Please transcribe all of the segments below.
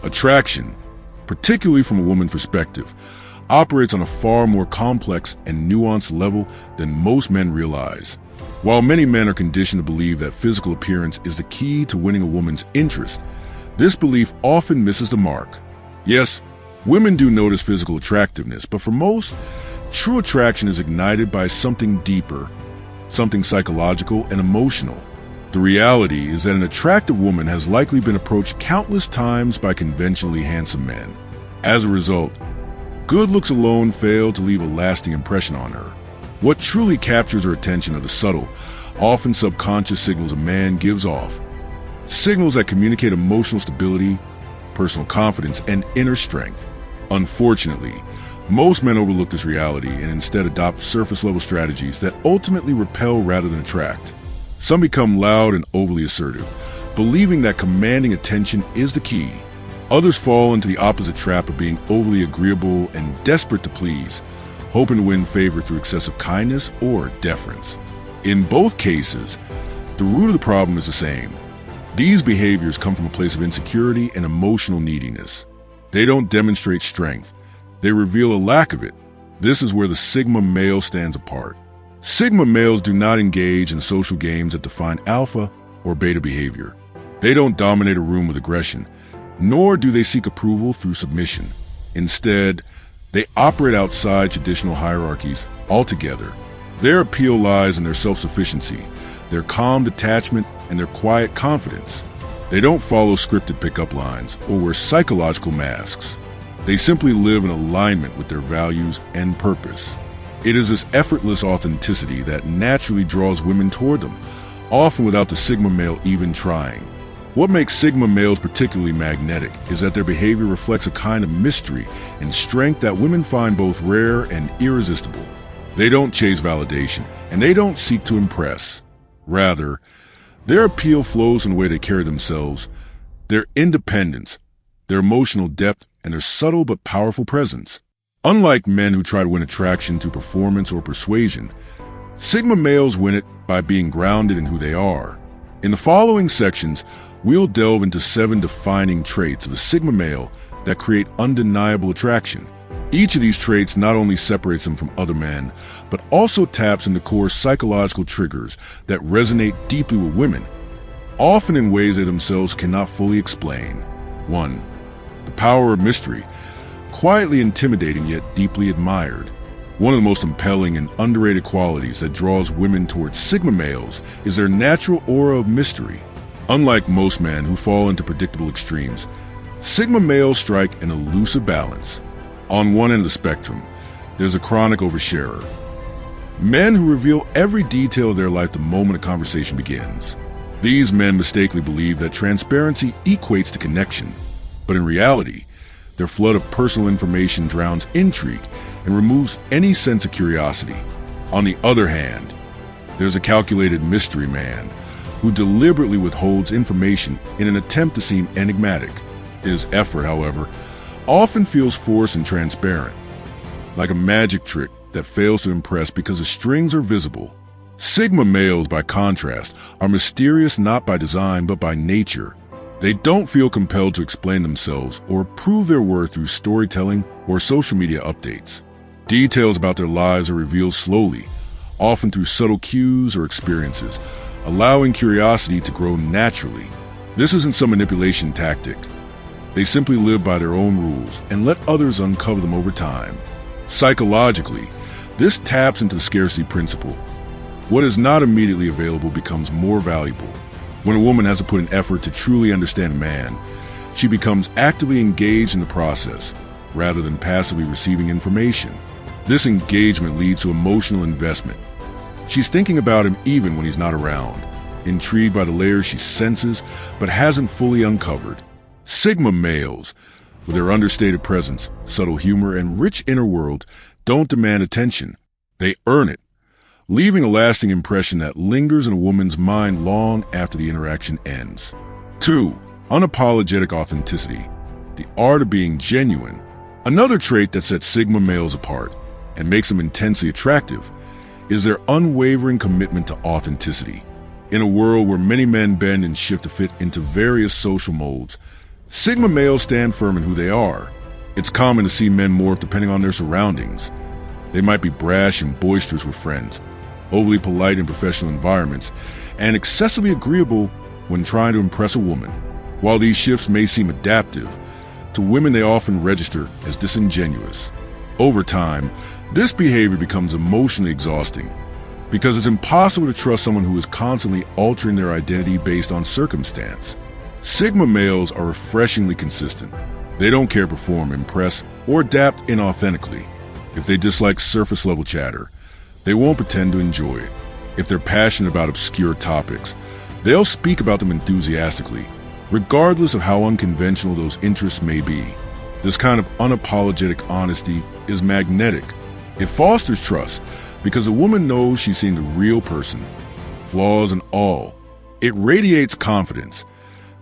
Attraction, particularly from a woman's perspective, operates on a far more complex and nuanced level than most men realize. While many men are conditioned to believe that physical appearance is the key to winning a woman's interest, this belief often misses the mark. Yes, women do notice physical attractiveness, but for most, true attraction is ignited by something deeper, something psychological and emotional. The reality is that an attractive woman has likely been approached countless times by conventionally handsome men. As a result, good looks alone fail to leave a lasting impression on her. What truly captures her attention are the subtle, often subconscious signals a man gives off. Signals that communicate emotional stability, personal confidence, and inner strength. Unfortunately, most men overlook this reality and instead adopt surface-level strategies that ultimately repel rather than attract. Some become loud and overly assertive, believing that commanding attention is the key. Others fall into the opposite trap of being overly agreeable and desperate to please, hoping to win favor through excessive kindness or deference. In both cases, the root of the problem is the same. These behaviors come from a place of insecurity and emotional neediness. They don't demonstrate strength. They reveal a lack of it. This is where the Sigma male stands apart. Sigma males do not engage in social games that define alpha or beta behavior. They don't dominate a room with aggression, nor do they seek approval through submission. Instead, they operate outside traditional hierarchies altogether. Their appeal lies in their self-sufficiency, their calm detachment, and their quiet confidence. They don't follow scripted pickup lines or wear psychological masks. They simply live in alignment with their values and purpose. It is this effortless authenticity that naturally draws women toward them, often without the Sigma male even trying. What makes Sigma males particularly magnetic is that their behavior reflects a kind of mystery and strength that women find both rare and irresistible. They don't chase validation, and they don't seek to impress. Rather, their appeal flows from the way they carry themselves, their independence, their emotional depth, and their subtle but powerful presence. Unlike men who try to win attraction through performance or persuasion, Sigma males win it by being grounded in who they are. In the following sections, we'll delve into 7 defining traits of the Sigma male that create undeniable attraction. Each of these traits not only separates them from other men, but also taps into core psychological triggers that resonate deeply with women, often in ways they themselves cannot fully explain. 1. The power of mystery. Quietly intimidating yet deeply admired. One of the most compelling and underrated qualities that draws women towards Sigma males is their natural aura of mystery. Unlike most men who fall into predictable extremes, Sigma males strike an elusive balance. On one end of the spectrum, there's a chronic oversharer. Men who reveal every detail of their life the moment a conversation begins. These men mistakenly believe that transparency equates to connection, but in reality, their flood of personal information drowns intrigue and removes any sense of curiosity. On the other hand, there's a calculated mystery man who deliberately withholds information in an attempt to seem enigmatic. His effort, however, often feels forced and transparent, like a magic trick that fails to impress because the strings are visible. Sigma males, by contrast, are mysterious not by design but by nature. They don't feel compelled to explain themselves or prove their worth through storytelling or social media updates. Details about their lives are revealed slowly, often through subtle cues or experiences, allowing curiosity to grow naturally. This isn't some manipulation tactic. They simply live by their own rules and let others uncover them over time. Psychologically, this taps into the scarcity principle. What is not immediately available becomes more valuable. When a woman has to put an effort to truly understand a man, she becomes actively engaged in the process, rather than passively receiving information. This engagement leads to emotional investment. She's thinking about him even when he's not around, intrigued by the layers she senses but hasn't fully uncovered. Sigma males, with their understated presence, subtle humor, and rich inner world, don't demand attention. They earn it, leaving a lasting impression that lingers in a woman's mind long after the interaction ends. 2. Unapologetic authenticity. The art of being genuine. Another trait that sets Sigma males apart and makes them intensely attractive is their unwavering commitment to authenticity. In a world where many men bend and shift to fit into various social molds, Sigma males stand firm in who they are. It's common to see men morph depending on their surroundings. They might be brash and boisterous with friends, overly polite in professional environments, and excessively agreeable when trying to impress a woman. While these shifts may seem adaptive, to women they often register as disingenuous. Over time, this behavior becomes emotionally exhausting because it's impossible to trust someone who is constantly altering their identity based on circumstance. Sigma males are refreshingly consistent. They don't care to perform, impress, or adapt inauthentically. If they dislike surface-level chatter, they won't pretend to enjoy it. If they're passionate about obscure topics, they'll speak about them enthusiastically, regardless of how unconventional those interests may be. This kind of unapologetic honesty is magnetic. It fosters trust because a woman knows she's seeing the real person, flaws and all. It radiates confidence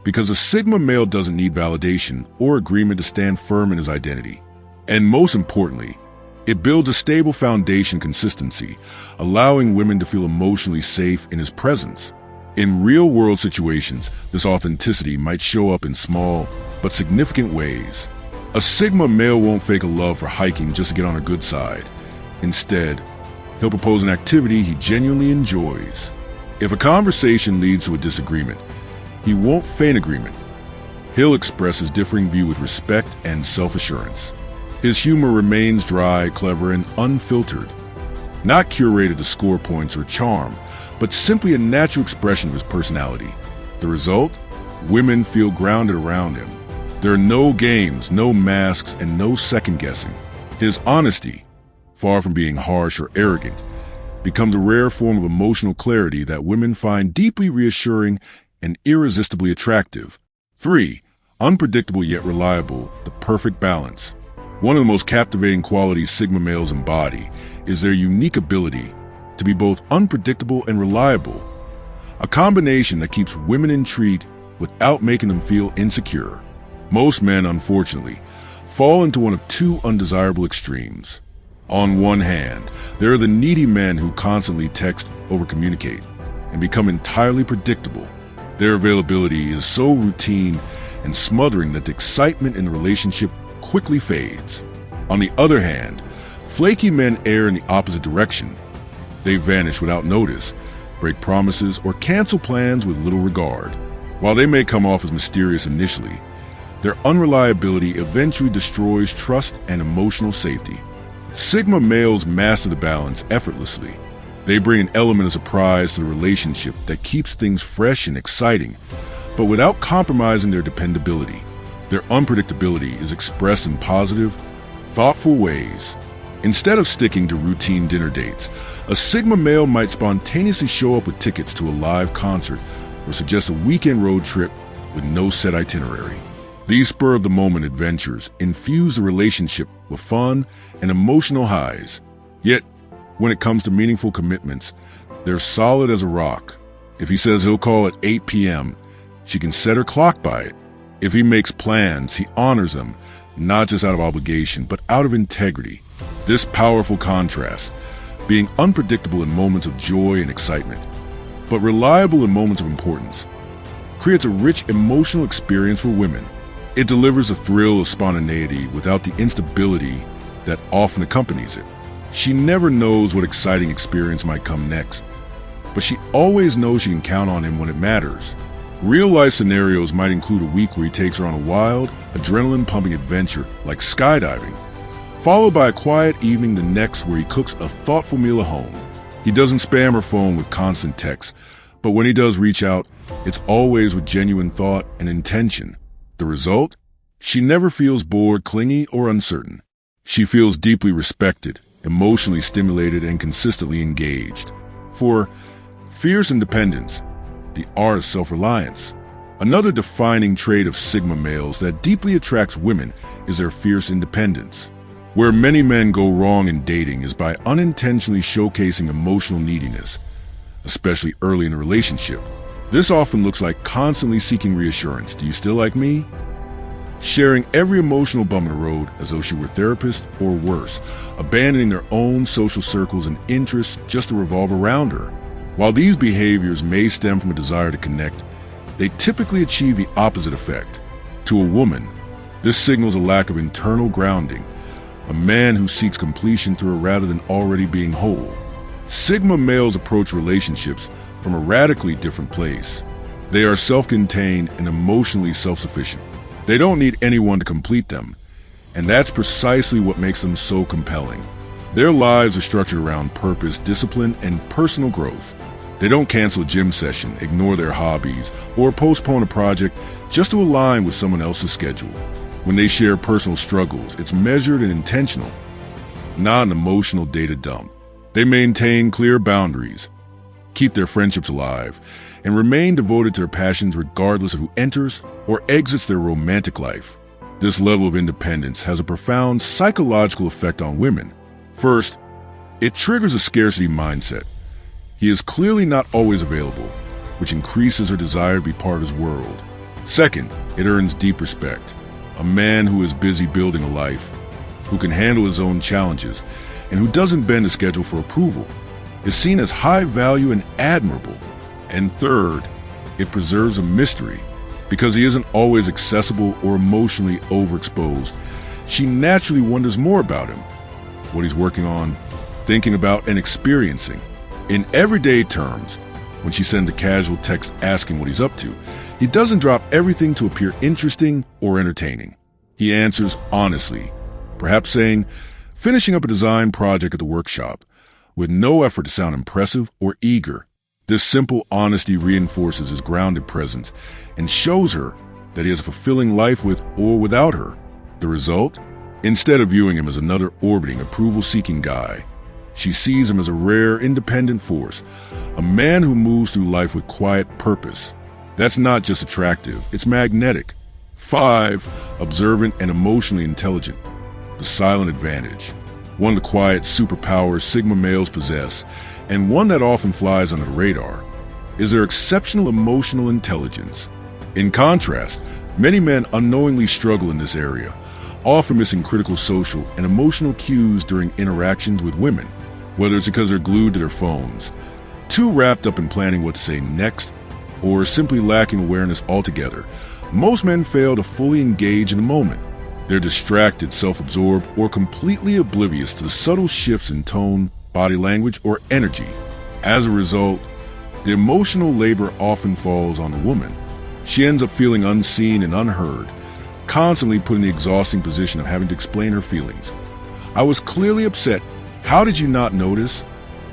because a Sigma male doesn't need validation or agreement to stand firm in his identity. And most importantly, it builds a stable foundation consistency, allowing women to feel emotionally safe in his presence. In real-world situations, this authenticity might show up in small but significant ways. A Sigma male won't fake a love for hiking just to get on her good side. Instead, he'll propose an activity he genuinely enjoys. If a conversation leads to a disagreement, he won't feign agreement. He'll express his differing view with respect and self-assurance. His humor remains dry, clever, and unfiltered, not curated to score points or charm, but simply a natural expression of his personality. The result? Women feel grounded around him. There are no games, no masks, and no second-guessing. His honesty, far from being harsh or arrogant, becomes a rare form of emotional clarity that women find deeply reassuring and irresistibly attractive. 3. Unpredictable yet reliable, the perfect balance. One of the most captivating qualities Sigma males embody is their unique ability to be both unpredictable and reliable, a combination that keeps women intrigued without making them feel insecure. Most men, unfortunately, fall into one of two undesirable extremes. On one hand, there are the needy men who constantly text, over-communicate, and become entirely predictable. Their availability is so routine and smothering that the excitement in the relationship quickly fades. On the other hand, flaky men err in the opposite direction. They vanish without notice, break promises, or cancel plans with little regard. While they may come off as mysterious initially, their unreliability eventually destroys trust and emotional safety. Sigma males master the balance effortlessly. They bring an element of surprise to the relationship that keeps things fresh and exciting, but without compromising their dependability. Their unpredictability is expressed in positive, thoughtful ways. Instead of sticking to routine dinner dates, a Sigma male might spontaneously show up with tickets to a live concert or suggest a weekend road trip with no set itinerary. These spur-of-the-moment adventures infuse the relationship with fun and emotional highs. Yet, when it comes to meaningful commitments, they're solid as a rock. If he says he'll call at 8 p.m., she can set her clock by it. If he makes plans, he honors them, not just out of obligation, but out of integrity. This powerful contrast, being unpredictable in moments of joy and excitement, but reliable in moments of importance, creates a rich emotional experience for women. It delivers a thrill of spontaneity without the instability that often accompanies it. She never knows what exciting experience might come next, but she always knows she can count on him when it matters. Real-life scenarios might include a week where he takes her on a wild, adrenaline-pumping adventure like skydiving, followed by a quiet evening the next where he cooks a thoughtful meal at home. He doesn't spam her phone with constant texts, but when he does reach out, it's always with genuine thought and intention. The result? She never feels bored, clingy, or uncertain. She feels deeply respected, emotionally stimulated, and consistently engaged. For fierce independence, the art of self-reliance. Another defining trait of Sigma males that deeply attracts women is their fierce independence. Where many men go wrong in dating is by unintentionally showcasing emotional neediness, especially early in a relationship. This often looks like constantly seeking reassurance. Do you still like me? Sharing every emotional bump in the road as though she were a therapist, or worse, abandoning their own social circles and interests just to revolve around her. While these behaviors may stem from a desire to connect, they typically achieve the opposite effect. To a woman, this signals a lack of internal grounding, a man who seeks completion through her rather than already being whole. Sigma males approach relationships from a radically different place. They are self-contained and emotionally self-sufficient. They don't need anyone to complete them, and that's precisely what makes them so compelling. Their lives are structured around purpose, discipline, and personal growth. They don't cancel a gym session, ignore their hobbies, or postpone a project just to align with someone else's schedule. When they share personal struggles, it's measured and intentional, not an emotional data dump. They maintain clear boundaries, keep their friendships alive, and remain devoted to their passions regardless of who enters or exits their romantic life. This level of independence has a profound psychological effect on women. First, it triggers a scarcity mindset. He is clearly not always available, which increases her desire to be part of his world. Second, it earns deep respect. A man who is busy building a life, who can handle his own challenges, and who doesn't bend the schedule for approval, is seen as high value and admirable. And third, it preserves a mystery. Because he isn't always accessible or emotionally overexposed, she naturally wonders more about him, what he's working on, thinking about, and experiencing. In everyday terms, when she sends a casual text asking what he's up to, he doesn't drop everything to appear interesting or entertaining. He answers honestly, perhaps saying, finishing up a design project at the workshop, with no effort to sound impressive or eager. This simple honesty reinforces his grounded presence and shows her that he has a fulfilling life with or without her. The result? Instead of viewing him as another orbiting, approval-seeking guy, she sees him as a rare, independent force, a man who moves through life with quiet purpose. That's not just attractive, it's magnetic. 5, observant and emotionally intelligent. The silent advantage. One of the quiet superpowers Sigma males possess, and one that often flies under the radar, is their exceptional emotional intelligence. In contrast, many men unknowingly struggle in this area, often missing critical social and emotional cues during interactions with women, whether it's because they're glued to their phones, too wrapped up in planning what to say next, or simply lacking awareness altogether. Most men fail to fully engage in the moment. They're distracted, self-absorbed, or completely oblivious to the subtle shifts in tone, body language, or energy. As a result, the emotional labor often falls on the woman. She ends up feeling unseen and unheard, constantly put in the exhausting position of having to explain her feelings. I was clearly upset. How did you not notice?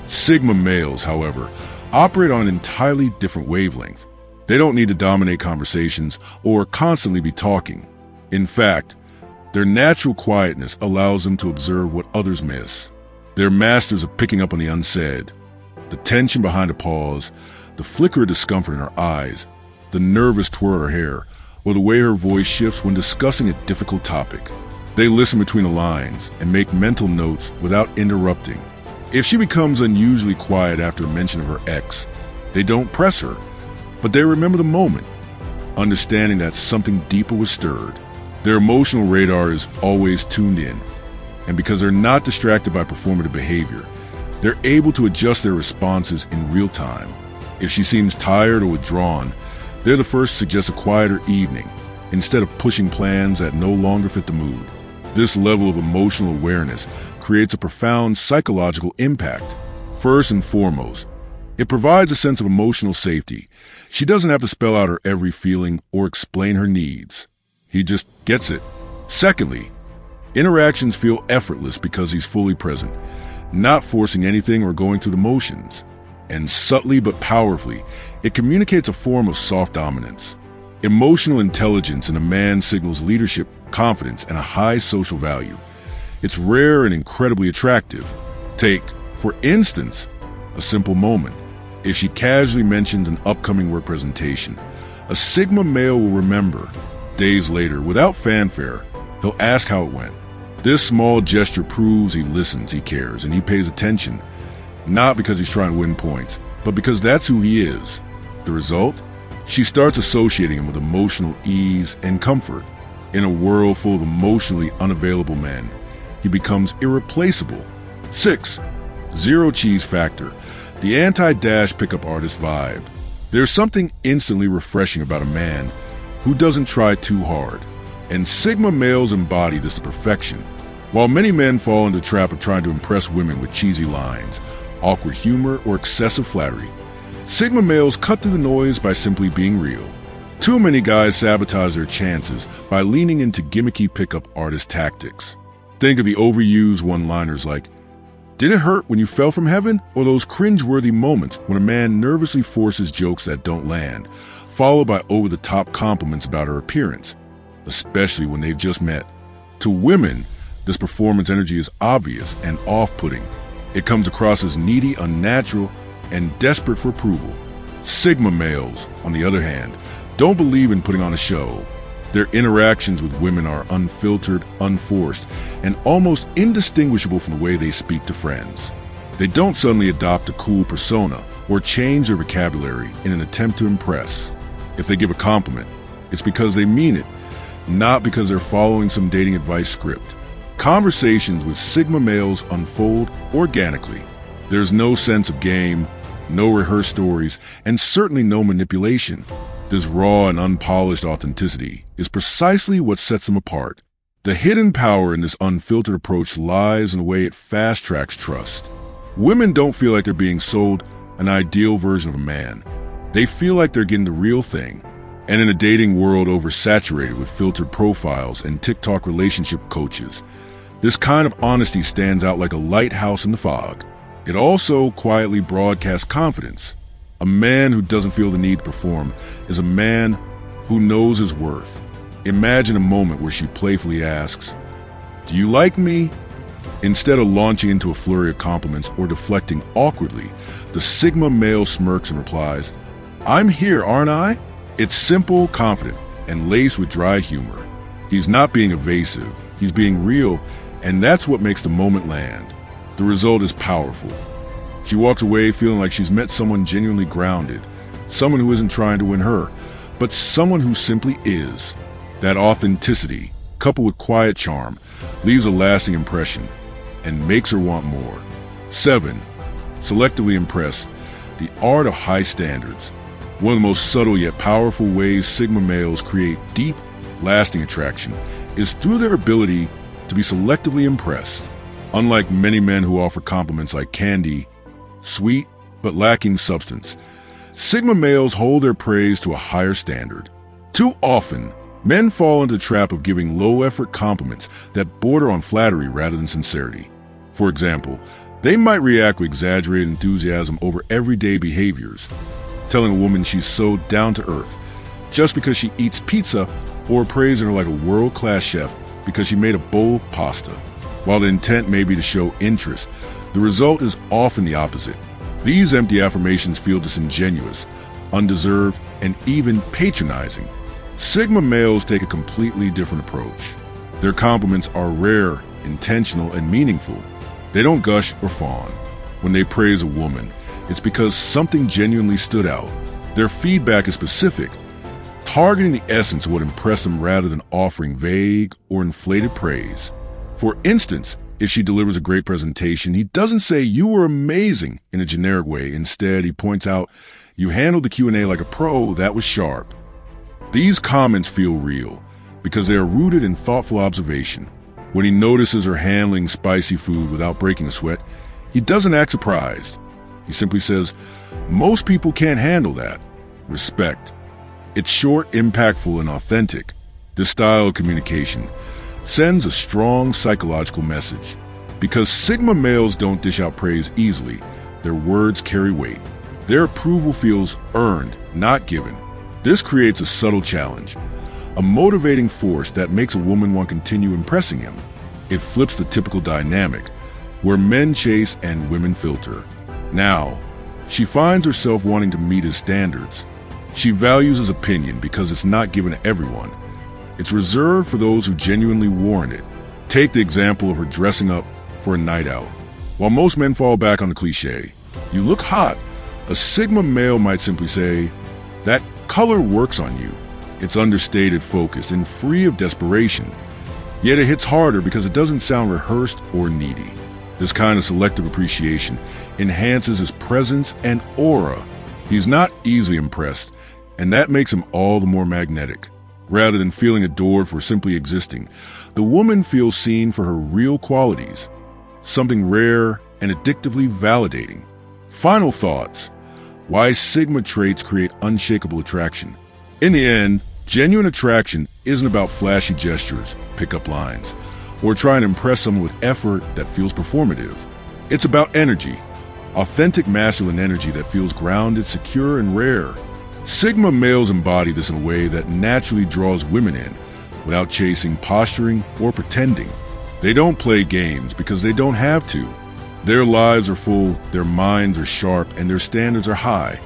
Sigma males, however, operate on an entirely different wavelength. They don't need to dominate conversations or constantly be talking. In fact, their natural quietness allows them to observe what others miss. They're masters of picking up on the unsaid, the tension behind a pause, the flicker of discomfort in her eyes, the nervous twirl of her hair, or the way her voice shifts when discussing a difficult topic. They listen between the lines and make mental notes without interrupting. If she becomes unusually quiet after a mention of her ex, they don't press her, but they remember the moment, understanding that something deeper was stirred. Their emotional radar is always tuned in, and because they're not distracted by performative behavior, they're able to adjust their responses in real time. If she seems tired or withdrawn, they're the first to suggest a quieter evening, instead of pushing plans that no longer fit the mood. This level of emotional awareness creates a profound psychological impact. First and foremost, it provides a sense of emotional safety. She doesn't have to spell out her every feeling or explain her needs. He just gets it. Secondly, interactions feel effortless because he's fully present, not forcing anything or going through the motions. And subtly but powerfully, it communicates a form of soft dominance. Emotional intelligence in a man signals leadership, confidence, and a high social value. It's rare and incredibly attractive. Take, for instance, a simple moment. If she casually mentions an upcoming work presentation, a Sigma male will remember. Days later, without fanfare, he'll ask how it went. This small gesture proves he listens, he cares, and he pays attention, not because he's trying to win points, but because that's who he is. The result? She starts associating him with emotional ease and comfort. In a world full of emotionally unavailable men, he becomes irreplaceable. 6. Zero cheese factor. The anti-dash pickup artist vibe. There's something instantly refreshing about a man who doesn't try too hard. And Sigma males embody this to perfection. While many men fall into the trap of trying to impress women with cheesy lines, awkward humor, or excessive flattery, Sigma males cut through the noise by simply being real. Too many guys sabotage their chances by leaning into gimmicky pickup artist tactics. Think of the overused one-liners like, "Did it hurt when you fell from heaven?" Or those cringe-worthy moments when a man nervously forces jokes that don't land, followed by over-the-top compliments about her appearance, especially when they've just met. To women, this performance energy is obvious and off-putting. It comes across as needy, unnatural, and desperate for approval. Sigma males, on the other hand, don't believe in putting on a show. Their interactions with women are unfiltered, unforced, and almost indistinguishable from the way they speak to friends. They don't suddenly adopt a cool persona or change their vocabulary in an attempt to impress. If they give a compliment, it's because they mean it, not because they're following some dating advice script. Conversations with Sigma males unfold organically. There's no sense of game, no rehearsed stories, and certainly no manipulation. This raw and unpolished authenticity is precisely what sets them apart. The hidden power in this unfiltered approach lies in the way it fast-tracks trust. Women don't feel like they're being sold an ideal version of a man. They feel like they're getting the real thing. And in a dating world oversaturated with filtered profiles and TikTok relationship coaches, this kind of honesty stands out like a lighthouse in the fog. It also quietly broadcasts confidence. A man who doesn't feel the need to perform is a man who knows his worth. Imagine a moment where she playfully asks, "Do you like me?" Instead of launching into a flurry of compliments or deflecting awkwardly, the Sigma male smirks and replies, "I'm here, aren't I?" It's simple, confident, and laced with dry humor. He's not being evasive, he's being real, and that's what makes the moment land. The result is powerful. She walks away feeling like she's met someone genuinely grounded, someone who isn't trying to win her, but someone who simply is. That authenticity, coupled with quiet charm, leaves a lasting impression and makes her want more. 7. Selectively impress, the art of high standards. One of the most subtle yet powerful ways Sigma males create deep, lasting attraction is through their ability to be selectively impressed. Unlike many men who offer compliments like candy, sweet but lacking substance, Sigma males hold their praise to a higher standard. Too often, men fall into the trap of giving low-effort compliments that border on flattery rather than sincerity. For example, they might react with exaggerated enthusiasm over everyday behaviors, telling a woman she's so down-to-earth just because she eats pizza, or praising her like a world-class chef because she made a bowl of pasta. While the intent may be to show interest, the result is often the opposite. These empty affirmations feel disingenuous, undeserved, and even patronizing. Sigma males take a completely different approach. Their compliments are rare, intentional, and meaningful. They don't gush or fawn. When they praise a woman, it's because something genuinely stood out. Their feedback is specific, targeting the essence of what impressed them rather than offering vague or inflated praise. For instance, if she delivers a great presentation, he doesn't say "you were amazing" in a generic way. Instead, he points out, "You handled the Q&A like a pro, that was sharp." These comments feel real because they are rooted in thoughtful observation. When he notices her handling spicy food without breaking a sweat, he doesn't act surprised. He simply says, "Most people can't handle that." Respect. It's short, impactful, and authentic. This style of communication sends a strong psychological message. Because Sigma males don't dish out praise easily, their words carry weight. Their approval feels earned, not given. This creates a subtle challenge, a motivating force that makes a woman want to continue impressing him. It flips the typical dynamic, where men chase and women filter. Now, she finds herself wanting to meet his standards. She values his opinion because it's not given to everyone. It's reserved for those who genuinely warrant it. Take the example of her dressing up for a night out. While most men fall back on the cliche, "You look hot," a Sigma male might simply say, "That color works on you." It's understated, focused, and free of desperation. Yet it hits harder because it doesn't sound rehearsed or needy. This kind of selective appreciation enhances his presence and aura. He's not easily impressed, and that makes him all the more magnetic. Rather than feeling adored for simply existing, the woman feels seen for her real qualities, something rare and addictively validating. Final thoughts. Why Sigma traits create unshakable attraction. In the end, genuine attraction isn't about flashy gestures, pickup lines, or trying to impress someone with effort that feels performative. It's about energy, authentic masculine energy that feels grounded, secure, and rare. Sigma males embody this in a way that naturally draws women in, without chasing, posturing, or pretending. They don't play games because they don't have to. Their lives are full, their minds are sharp, and their standards are high,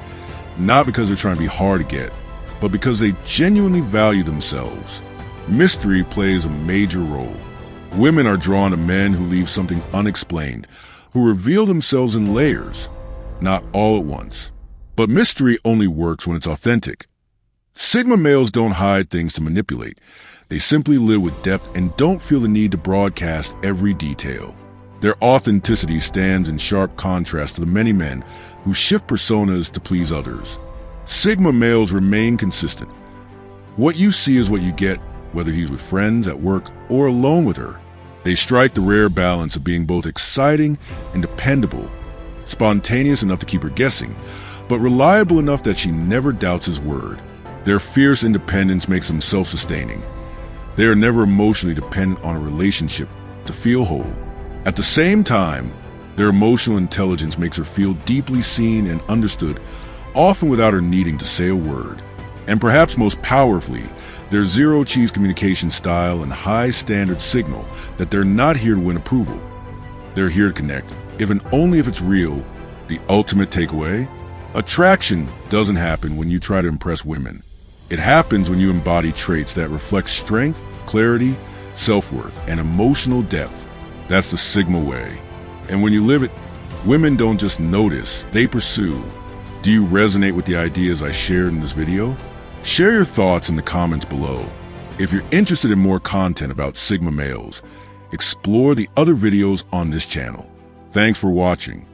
not because they're trying to be hard to get, but because they genuinely value themselves. Mystery plays a major role. Women are drawn to men who leave something unexplained, who reveal themselves in layers, not all at once. But mystery only works when it's authentic. Sigma males don't hide things to manipulate. They simply live with depth and don't feel the need to broadcast every detail. Their authenticity stands in sharp contrast to the many men who shift personas to please others. Sigma males remain consistent. What you see is what you get, whether he's with friends, at work, or alone with her. They strike the rare balance of being both exciting and dependable, spontaneous enough to keep her guessing, but reliable enough that she never doubts his word. Their fierce independence makes them self-sustaining. They are never emotionally dependent on a relationship to feel whole. At the same time, their emotional intelligence makes her feel deeply seen and understood, often without her needing to say a word. And perhaps most powerfully, their zero-cheese communication style and high-standard signal that they're not here to win approval. They're here to connect, if and only if it's real. The ultimate takeaway? Attraction doesn't happen when you try to impress women. It happens when you embody traits that reflect strength, clarity, self-worth, and emotional depth. That's the Sigma way. And when you live it, women don't just notice, they pursue. Do you resonate with the ideas I shared in this video? Share your thoughts in the comments below. If you're interested in more content about Sigma males, explore the other videos on this channel. Thanks for watching.